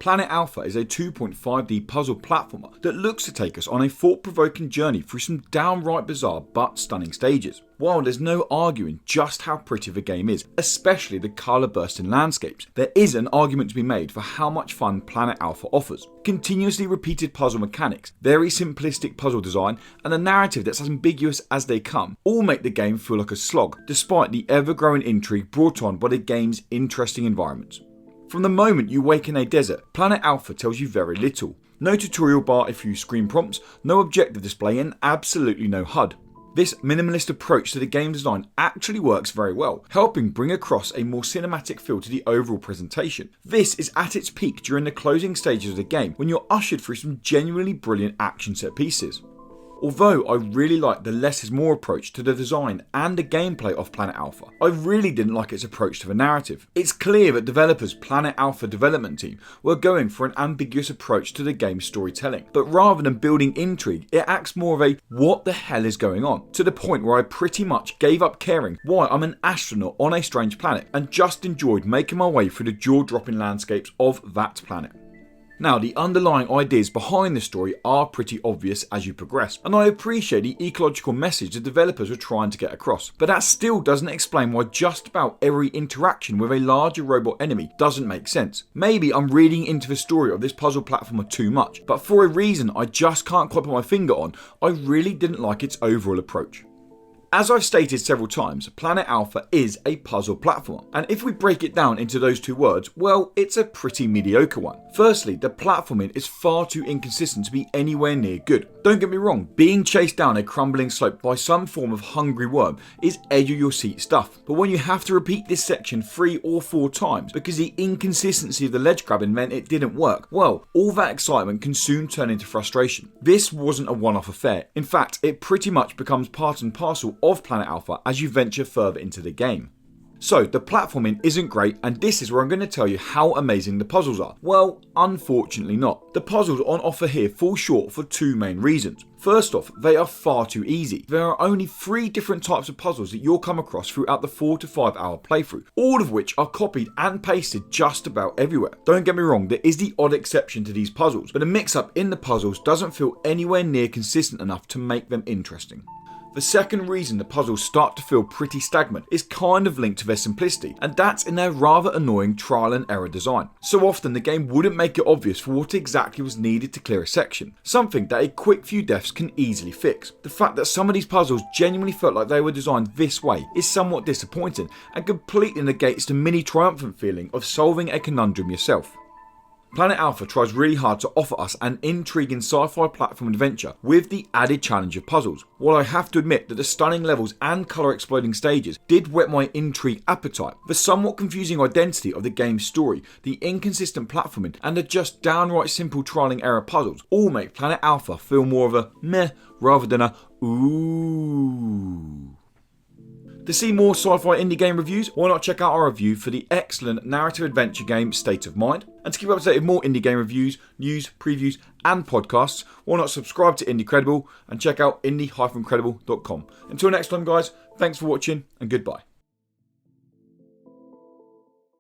Planet Alpha is a 2.5D puzzle platformer that looks to take us on a thought-provoking journey through some downright bizarre but stunning stages. While there's no arguing just how pretty the game is, especially the colour-bursting landscapes, there is an argument to be made for how much fun Planet Alpha offers. Continuously repeated puzzle mechanics, very simplistic puzzle design, and a narrative that's as ambiguous as they come, all make the game feel like a slog, despite the ever-growing intrigue brought on by the game's interesting environments. From the moment you wake in a desert, Planet Alpha tells you very little. No tutorial bar, a few screen prompts, no objective display, and absolutely no HUD. This minimalist approach to the game design actually works very well, helping bring across a more cinematic feel to the overall presentation. This is at its peak during the closing stages of the game, when you're ushered through some genuinely brilliant action set pieces. Although I really like the less is more approach to the design and the gameplay of Planet Alpha, I really didn't like its approach to the narrative. It's clear that developers Planet Alpha development team were going for an ambiguous approach to the game's storytelling, but rather than building intrigue, it acts more of a what the hell is going on, to the point where I pretty much gave up caring why I'm an astronaut on a strange planet and just enjoyed making my way through the jaw-dropping landscapes of that planet. Now, the underlying ideas behind the story are pretty obvious as you progress, and I appreciate the ecological message the developers were trying to get across, but that still doesn't explain why just about every interaction with a larger robot enemy doesn't make sense. Maybe I'm reading into the story of this puzzle platformer too much, but for a reason I just can't quite put my finger on, I really didn't like its overall approach. As I've stated several times, Planet Alpha is a puzzle platformer, and if we break it down into those two words, well, it's a pretty mediocre one. Firstly, the platforming is far too inconsistent to be anywhere near good. Don't get me wrong, being chased down a crumbling slope by some form of hungry worm is edge of your seat stuff, but when you have to repeat this section 3 or 4 times because the inconsistency of the ledge grabbing meant it didn't work, well, all that excitement can soon turn into frustration. This wasn't a one-off affair. In fact, it pretty much becomes part and parcel of Planet Alpha as you venture further into the game. So the platforming isn't great, and this is where I'm going to tell you how amazing the puzzles are. Well, unfortunately not. The puzzles on offer here fall short for 2 main reasons. First off, they are far too easy. There are only 3 different types of puzzles that you'll come across throughout the 4 to 5 hour playthrough, all of which are copied and pasted just about everywhere. Don't get me wrong, there is the odd exception to these puzzles, but the mix-up in the puzzles doesn't feel anywhere near consistent enough to make them interesting. The second reason the puzzles start to feel pretty stagnant is kind of linked to their simplicity, and that's in their rather annoying trial and error design. So often the game wouldn't make it obvious for what exactly was needed to clear a section, something that a quick few deaths can easily fix. The fact that some of these puzzles genuinely felt like they were designed this way is somewhat disappointing and completely negates the mini triumphant feeling of solving a conundrum yourself. Planet Alpha tries really hard to offer us an intriguing sci-fi platform adventure with the added challenge of puzzles. While I have to admit that the stunning levels and colour exploding stages did whet my intrigue appetite, the somewhat confusing identity of the game's story, the inconsistent platforming, and the just downright simple trial and error puzzles all make Planet Alpha feel more of a meh rather than a ooh. To see more sci-fi indie game reviews, why not check out our review for the excellent narrative adventure game State of Mind? And to keep up to date with more indie game reviews, news, previews and podcasts, why not subscribe to Indie Credible and check out indie-credible.com. Until next time guys, thanks for watching and goodbye.